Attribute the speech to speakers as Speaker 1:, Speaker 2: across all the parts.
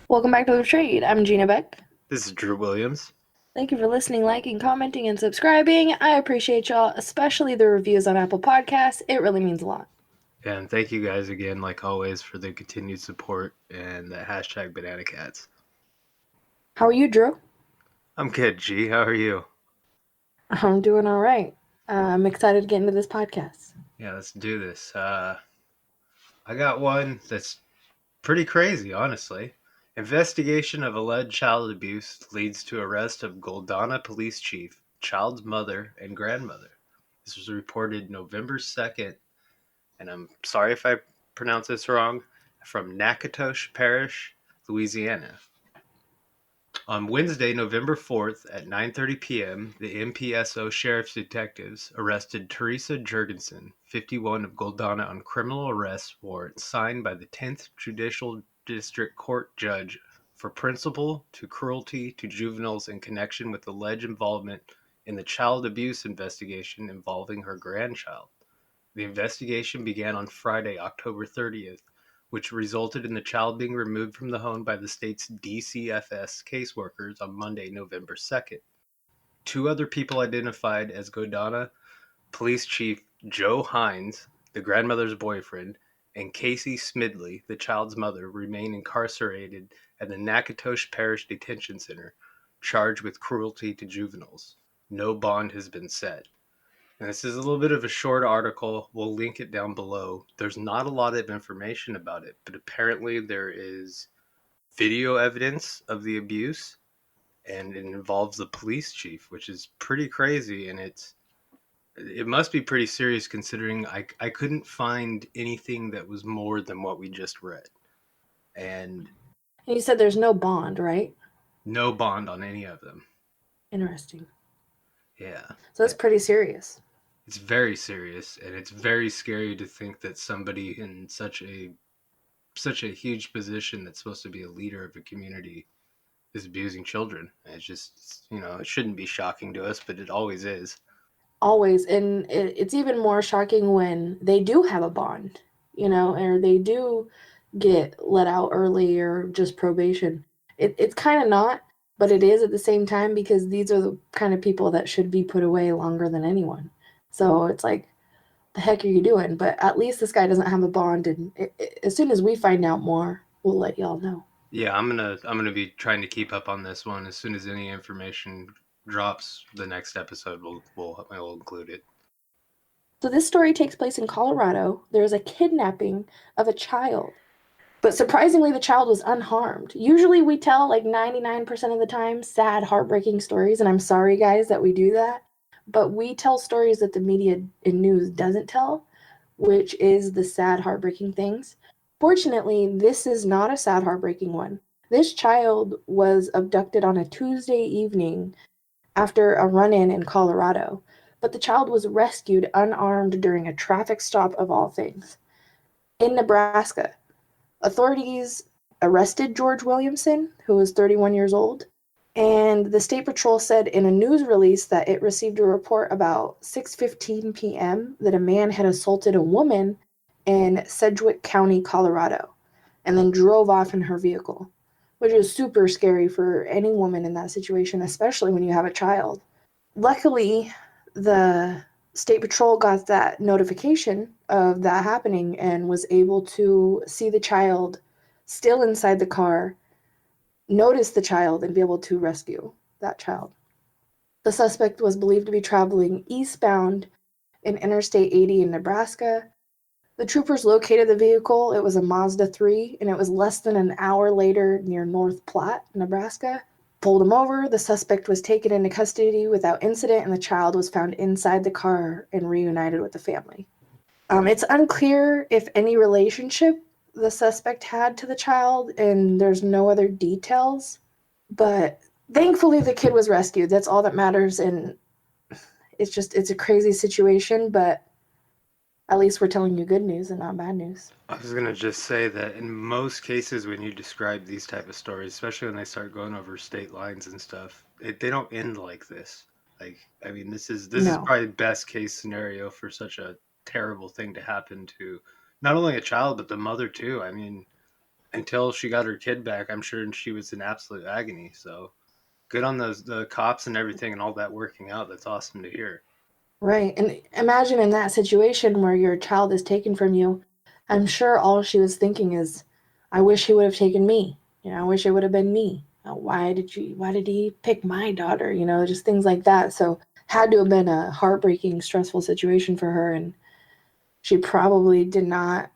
Speaker 1: Welcome back to Betrayed. I'm Gina Beck.
Speaker 2: This is Drew Williams.
Speaker 1: Thank you for listening, liking, commenting, and subscribing. I appreciate y'all, especially the reviews on Apple Podcasts. It really means a lot.
Speaker 2: And thank you guys again, like always, for the continued support and the hashtag Banana Cats.
Speaker 1: How are you, Drew?
Speaker 2: I'm good, G. How are you?
Speaker 1: I'm doing all right. I'm excited to get into this podcast.
Speaker 2: Yeah, let's do this. I got one that's pretty crazy, honestly. Investigation of alleged child abuse leads to arrest of Goldonna police chief, child's mother, and grandmother. This was reported November 2nd, and I'm sorry if I pronounce this wrong, from Natchitoches Parish, Louisiana. On Wednesday, November 4th at 9:30 p.m., the MPSO sheriff's detectives arrested Teresa Jurgensen, 51, of Goldonna on criminal arrest warrant signed by the 10th Judicial District Court judge for principal to cruelty to juveniles in connection with alleged involvement in the child abuse investigation involving her grandchild. The investigation began on Friday, October 30th, which resulted in the child being removed from the home by the state's DCFS caseworkers on Monday, November 2nd. Two other people identified as Goldonna Police Chief Joe Hines, the grandmother's boyfriend, and Casey Smidley, the child's mother, remain incarcerated at the Natchitoches Parish Detention Center, charged with cruelty to juveniles. No bond has been set. And this is a little bit of a short article. We'll link it down below. There's not a lot of information about it, but apparently there is video evidence of the abuse, and it involves the police chief, which is pretty crazy, and it must be pretty serious considering I couldn't find anything that was more than what we just read. And
Speaker 1: you said there's no bond, right?
Speaker 2: No bond on any of them.
Speaker 1: Interesting.
Speaker 2: Yeah.
Speaker 1: So that's pretty serious.
Speaker 2: It's very serious, and it's very scary to think that somebody in such a huge position that's supposed to be a leader of a community is abusing children. It's just, it shouldn't be shocking to us, but it always is.
Speaker 1: Always. And it's even more shocking when they do have a bond, or they do get let out early or just probation. It's kind of not, but it is at the same time, because these are the kind of people that should be put away longer than anyone. So it's like, the heck are you doing? But at least this guy doesn't have a bond, and as soon as we find out more, we'll let y'all know.
Speaker 2: Yeah, I'm gonna be trying to keep up on this one. As soon as any information drops, the next episode we'll include it.
Speaker 1: So this story takes place in Colorado. There is a kidnapping of a child, but surprisingly, the child was unharmed. Usually, we tell like 99% of the time sad, heartbreaking stories, and I'm sorry, guys, that we do that. But we tell stories that the media and news doesn't tell, which is the sad, heartbreaking things. Fortunately, this is not a sad, heartbreaking one. This child was abducted on a Tuesday evening after a run-in in Colorado, but the child was rescued unarmed during a traffic stop of all things. In Nebraska, authorities arrested George Williamson, who was 31 years old, and the State Patrol said in a news release that it received a report about 6:15 p.m. that a man had assaulted a woman in Sedgwick County, Colorado, and then drove off in her vehicle, which is super scary for any woman in that situation, especially when you have a child. Luckily, the State Patrol got that notification of that happening and was able to see the child still inside the car, notice the child, and be able to rescue that child. The suspect was believed to be traveling eastbound in Interstate 80 in Nebraska. The troopers located the vehicle. It was a Mazda 3, and it was less than an hour later near North Platte, Nebraska. Pulled him over. The suspect was taken into custody without incident, and the child was found inside the car and reunited with the family. It's unclear if any relationship the suspect had to the child, and there's no other details, but thankfully the kid was rescued. That's all that matters, and it's a crazy situation, but At least we're telling you good news and not bad news.
Speaker 2: I was gonna just say that in most cases, when you describe these type of stories, especially when they start going over state lines and stuff, they don't end like this. Like, I mean, this is
Speaker 1: No.
Speaker 2: probably best case scenario for such a terrible thing to happen to not only a child but the mother too. I mean, until she got her kid back, I'm sure she was in absolute agony. So good on the cops and everything and all that working out. That's awesome to hear.
Speaker 1: Right. And imagine in that situation where your child is taken from you, I'm sure all she was thinking is, I wish he would have taken me. I wish it would have been me. Why did he pick my daughter? Just things like that. So had to have been a heartbreaking, stressful situation for her. And she probably did not,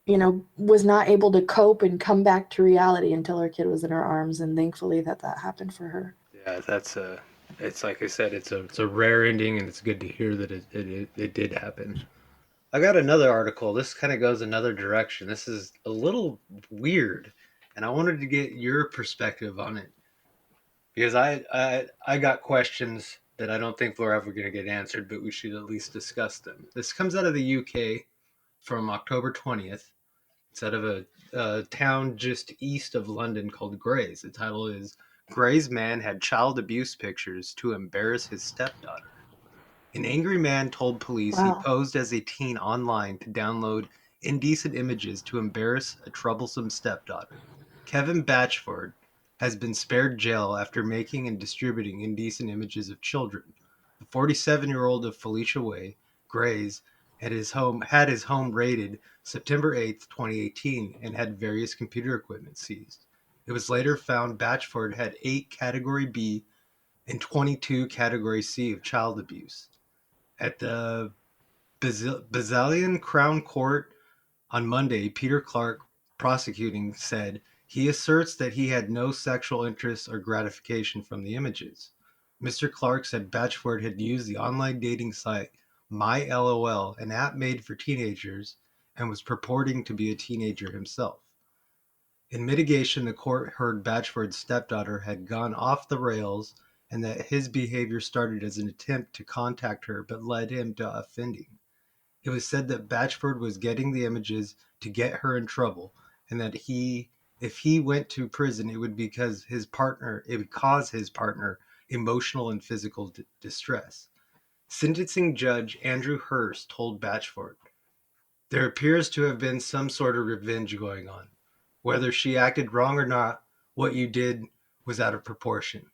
Speaker 1: was not able to cope and come back to reality until her kid was in her arms. And thankfully that happened for her.
Speaker 2: Yeah, that's a. It's like I said, it's a rare ending, and it's good to hear that it did happen. I got another article. This kind of goes another direction. This is a little weird, and I wanted to get your perspective on it because I got questions that I don't think we're ever going to get answered, but we should at least discuss them. This comes out of the UK from October 20th. It's out of a town just east of London called Grays. The title is Gray's Man Had Child Abuse Pictures to Embarrass His Stepdaughter. An angry man told police he
Speaker 1: Wow.
Speaker 2: posed as a teen online to download indecent images to embarrass a troublesome stepdaughter. Kevin Batchford has been spared jail after making and distributing indecent images of children. The 47-year-old of Felicia Way, Grays, had his home raided September 8th, 2018, and had various computer equipment seized. It was later found Batchford had 8 Category B and 22 Category C of child abuse. At the Basilian Crown Court on Monday, Peter Clark, prosecuting, said he asserts that he had no sexual interest or gratification from the images. Mr. Clark said Batchford had used the online dating site MyLOL, an app made for teenagers, and was purporting to be a teenager himself. In mitigation, the court heard Batchford's stepdaughter had gone off the rails and that his behavior started as an attempt to contact her but led him to offending. It was said that Batchford was getting the images to get her in trouble, and that if he went to prison, it would cause his partner emotional and physical distress. Sentencing Judge Andrew Hurst told Batchford, "There appears to have been some sort of revenge going on. Whether she acted wrong or not, what you did was out of proportion.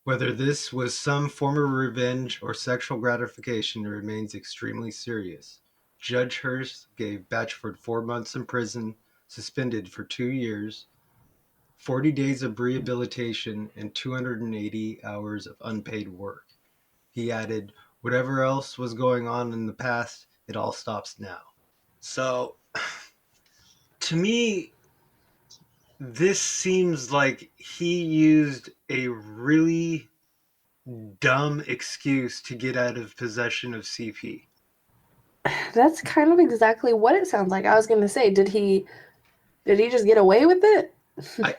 Speaker 2: Whether this was some form of revenge or sexual gratification remains extremely serious." Judge Hurst gave Batchford 4 months in prison, suspended for 2 years, 40 days of rehabilitation, and 280 hours of unpaid work. He added, "Whatever else was going on in the past, it all stops now." So, to me, this seems like he used a really dumb excuse to get out of possession of CP.
Speaker 1: That's kind of exactly what it sounds like. I was going to say, did he just get away with it?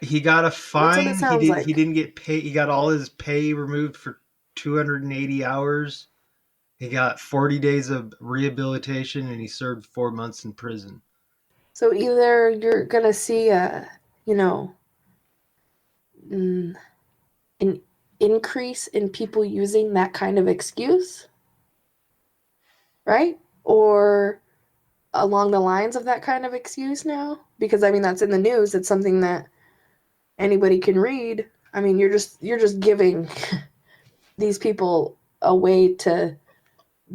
Speaker 2: He got a
Speaker 1: That's what it
Speaker 2: fine.
Speaker 1: sounds
Speaker 2: He
Speaker 1: like.
Speaker 2: didn't get pay. He got all his pay removed for 280 hours. He got 40 days of rehabilitation, and he served 4 months in prison.
Speaker 1: So either you're going to see you know, mm, an increase in people using that kind of excuse, right? Or along the lines of that kind of excuse now, because I mean that's in the news. It's something that anybody can read. I mean, you're just giving these people a way to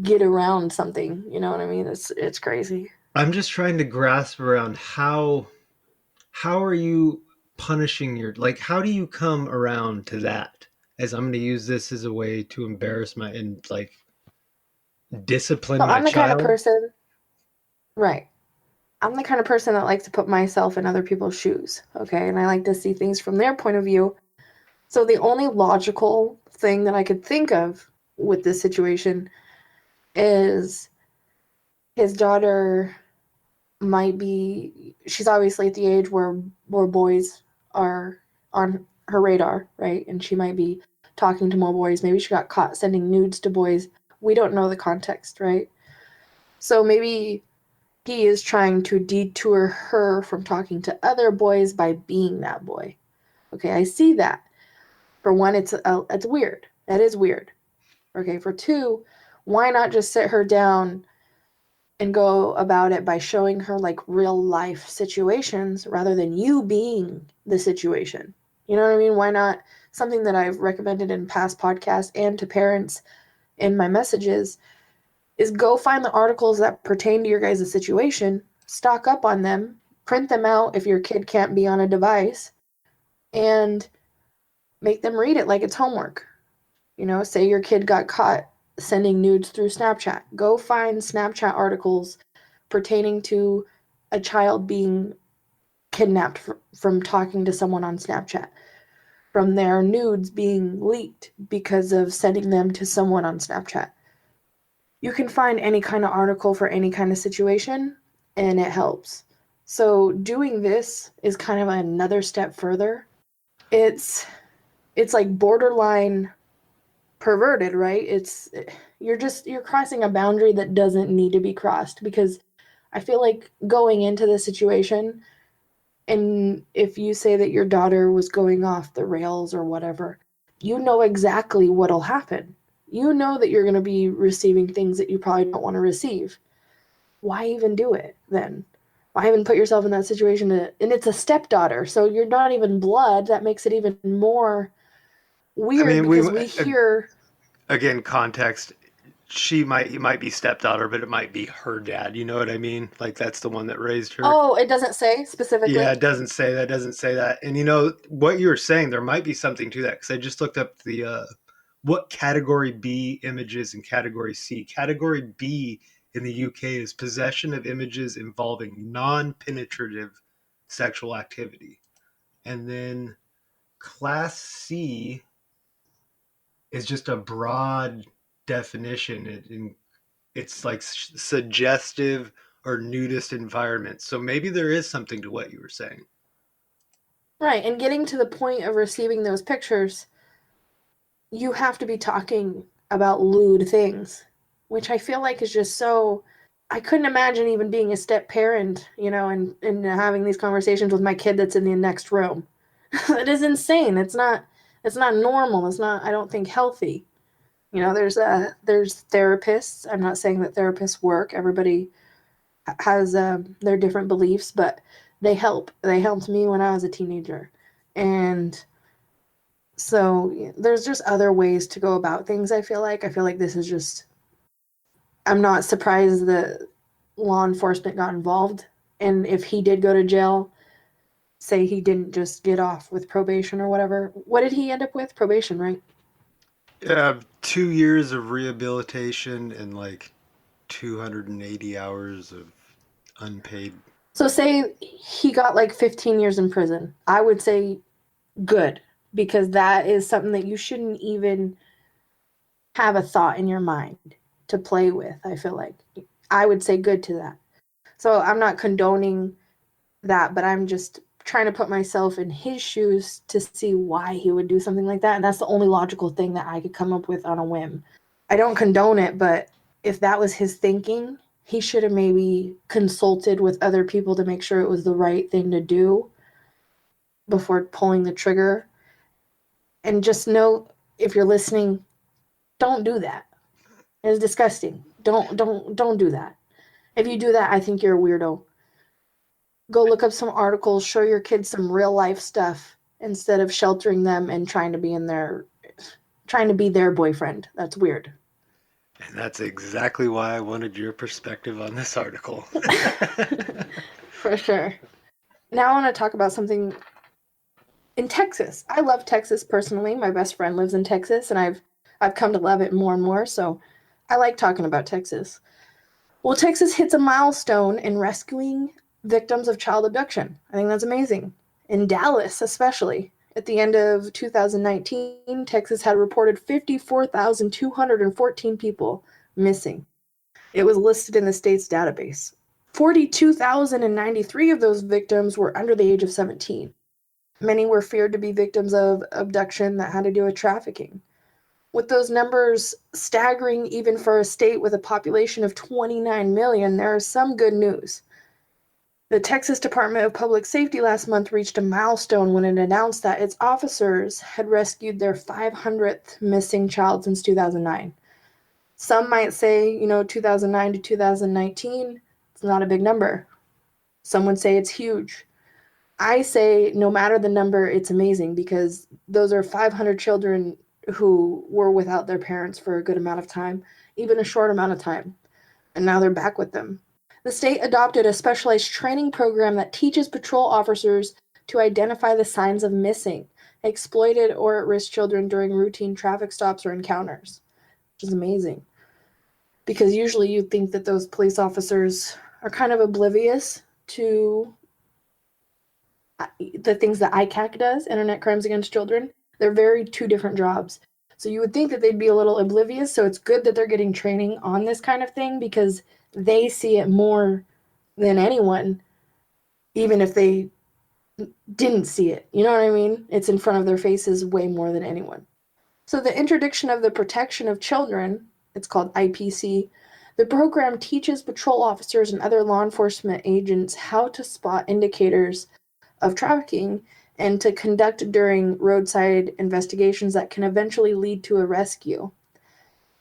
Speaker 1: get around something. You know what I mean? It's crazy.
Speaker 2: I'm just trying to grasp around how are you punishing your, like, how do you come around to that? As I'm going to use this as a way to embarrass my and like
Speaker 1: So
Speaker 2: discipline my
Speaker 1: I'm the kind of
Speaker 2: child.
Speaker 1: person, right? I'm the kind of person that likes to put myself in other people's shoes, okay? And I like to see things from their point of view. So the only logical thing that I could think of with this situation is his daughter might be, she's obviously at the age where boys are on her radar, right? And she might be talking to more boys. Maybe she got caught sending nudes to boys. We don't know the context, right? So maybe he is trying to detour her from talking to other boys by being that boy. Okay, I see that. For one, it's weird. That is weird. Okay, for two, why not just sit her down and go about it by showing her like real life situations rather than you being the situation? You know what I mean? Why not? Something that I've recommended in past podcasts and to parents in my messages is go find the articles that pertain to your guys' situation, stock up on them, print them out if your kid can't be on a device, and make them read it like it's homework. You know, say your kid got caught sending nudes through Snapchat. Go find Snapchat articles pertaining to a child being kidnapped from talking to someone on Snapchat, from their nudes being leaked because of sending them to someone on Snapchat. You can find any kind of article for any kind of situation, and it helps. So doing this is kind of another step further. It's it's like borderline perverted, right? You're crossing a boundary that doesn't need to be crossed, because I feel like going into the situation, and if you say that your daughter was going off the rails or whatever, you know exactly what'll happen. You know that you're going to be receiving things that you probably don't want to receive. Why even do it then? Why even put yourself in that situation? And it's a stepdaughter, so you're not even blood. That makes it even more
Speaker 2: I
Speaker 1: weird
Speaker 2: mean, we
Speaker 1: because we hear.
Speaker 2: again context. It might be stepdaughter, but it might be her dad. You know what I mean? Like that's the one that raised her.
Speaker 1: Oh, it doesn't say
Speaker 2: Yeah,
Speaker 1: specifically.
Speaker 2: it doesn't say that. Doesn't say that. And you know what you were saying, there might be something to that because I just looked up the what category B images and category C. Category B in the UK is possession of images involving non-penetrative sexual activity, and then Class C is just a broad definition. It's like suggestive or nudist environment. So maybe there is something to what you were saying.
Speaker 1: Right, and getting to the point of receiving those pictures, you have to be talking about lewd things, which I feel like is just so. I couldn't imagine even being a step parent, and having these conversations with my kid that's in the next room. It is insane. It's not normal. It's not, I don't think, healthy. There's therapists. I'm not saying that therapists work. Everybody has their different beliefs, but they help. They helped me when I was a teenager. And so there's just other ways to go about things. I feel like this is just. I'm not surprised that law enforcement got involved, and if he did go to jail, say he didn't just get off with probation or whatever. What did he end up with? Probation, right?
Speaker 2: 2 years of rehabilitation and like 280 hours of unpaid.
Speaker 1: So say he got like 15 years in prison. I would say good, because that is something that you shouldn't even have a thought in your mind to play with. I feel like I would say good to that. So I'm not condoning that, but I'm just trying to put myself in his shoes to see why he would do something like that. And that's the only logical thing that I could come up with on a whim. I don't condone it, but if that was his thinking, he should have maybe consulted with other people to make sure it was the right thing to do before pulling the trigger. And just know, if you're listening, don't do that. It's disgusting. Don't do that. If you do that, I think you're a weirdo. Go look up some articles, show your kids some real life stuff instead of sheltering them and trying to be their boyfriend. That's weird.
Speaker 2: And that's exactly why I wanted your perspective on this article.
Speaker 1: For sure. Now I want to talk about something in Texas. I love Texas personally. My best friend lives in Texas, and I've come to love it more and more, so I like talking about Texas. Well, Texas hits a milestone in rescuing victims of child abduction. I think that's amazing. In Dallas, especially. At the end of 2019, Texas had reported 54,214 people missing. It was listed in the state's database. 42,093 of those victims were under the age of 17. Many were feared to be victims of abduction that had to do with trafficking. With those numbers staggering even for a state with a population of 29 million, there is some good news. The Texas Department of Public Safety last month reached a milestone when it announced that its officers had rescued their 500th missing child since 2009. Some might say, 2009 to 2019, it's not a big number. Some would say it's huge. I say no matter the number, it's amazing because those are 500 children who were without their parents for a good amount of time, even a short amount of time, and now they're back with them. The state adopted a specialized training program that teaches patrol officers to identify the signs of missing, exploited, or at risk children during routine traffic stops or encounters, which is amazing. Because usually you'd think that those police officers are kind of oblivious to the things that ICAC does, Internet Crimes Against Children. They're very two different jobs. So you would think that they'd be a little oblivious. So it's good that they're getting training on this kind of thing because they see it more than anyone, even if they didn't see it. You know what I mean? It's in front of their faces way more than anyone. So the Introduction of the Protection of Children, it's called IPC, the program teaches patrol officers and other law enforcement agents how to spot indicators of trafficking and to conduct during roadside investigations that can eventually lead to a rescue.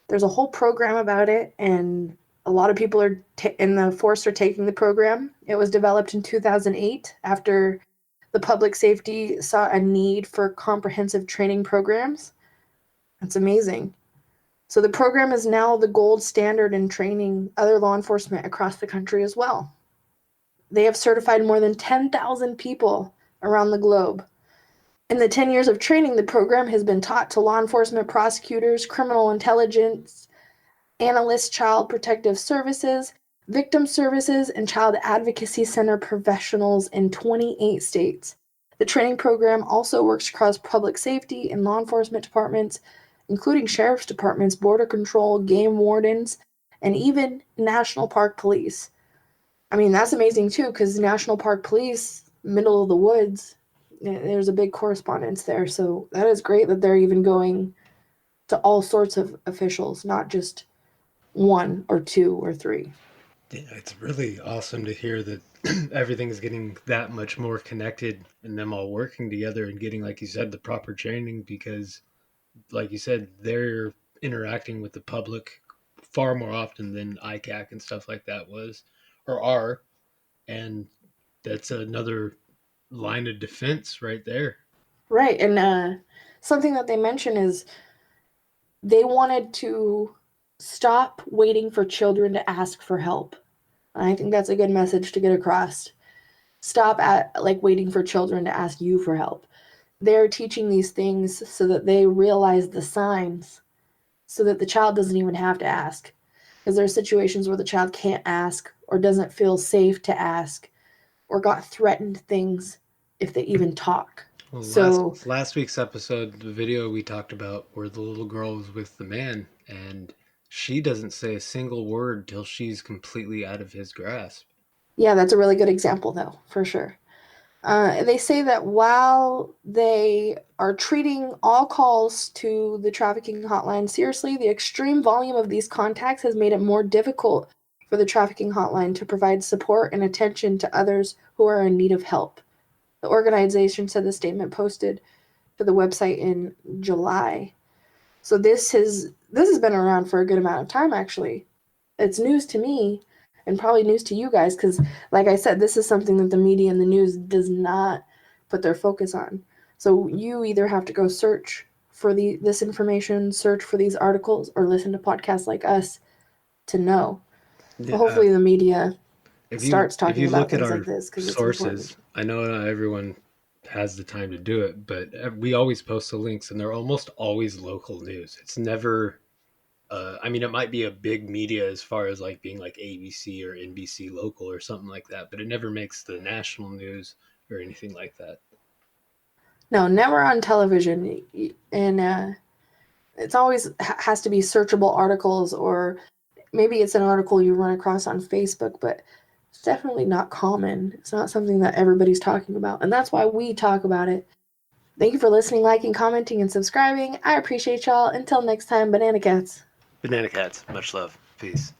Speaker 1: There's a whole program about it, and a lot of people are in the force are taking the program. It was developed in 2008 after the public safety saw a need for comprehensive training programs. That's amazing. So the program is now the gold standard in training other law enforcement across the country as well. They have certified more than 10,000 people around the globe. In the 10 years of training, the program has been taught to law enforcement, prosecutors, criminal intelligence, analysts, child protective services, victim services, and child advocacy center professionals in 28 states. The training program also works across public safety and law enforcement departments, including sheriff's departments, border control, game wardens, and even National Park Police. I mean, that's amazing too, because National Park Police, middle of the woods, there's a big correspondence there. So that is great that they're even going to all sorts of officials, not just one or two or three.
Speaker 2: Yeah, it's really awesome to hear that everything is getting that much more connected and them all working together and getting, like you said, the proper training because, like you said, they're interacting with the public far more often than ICAC and stuff like that was or are. And that's another line of defense right there.
Speaker 1: Right. And something that they mention is they wanted to stop waiting for children to ask for help. And I think that's a good message to get across. Stop at like waiting for children to ask you for help. They're teaching these things so that they realize the signs so that the child doesn't even have to ask. Because there are situations where the child can't ask or doesn't feel safe to ask or got threatened things if they even talk.
Speaker 2: Well,
Speaker 1: So,
Speaker 2: last week's episode, the video we talked about where the little girl was with the man, and she doesn't say a single word till she's completely out of his grasp.
Speaker 1: yeah, that's a really good example, though, for sure. They say that while they are treating all calls to the trafficking hotline seriously, the extreme volume of these contacts has made it more difficult for the trafficking hotline to provide support and attention to others who are in need of help. The organization said the statement posted to the website in July. So this has been around for a good amount of time actually. It's news to me and probably news to you guys because like I said, this is something that the media and the news does not put their focus on. So you either have to go search for this information, search for these articles, or listen to podcasts like us to know. But
Speaker 2: Yeah,
Speaker 1: hopefully the media starts
Speaker 2: if
Speaker 1: talking
Speaker 2: you
Speaker 1: about
Speaker 2: look at
Speaker 1: things like
Speaker 2: our
Speaker 1: this because it's important.
Speaker 2: sources, I know not everyone has the time to do it, but we always post the links, and they're almost always local news. It's never. I mean, it might be a big media as far as like being like ABC or NBC local or something like that, but it never makes the national news or anything like that.
Speaker 1: No, never on television. And it's always has to be searchable articles or maybe it's an article you run across on Facebook, but it's definitely not common. It's not something that everybody's talking about. And that's why we talk about it Thank you for listening, liking, commenting, and subscribing. I appreciate y'all. Until next time, Banana Cats.
Speaker 2: Banana Cats, much love. Peace.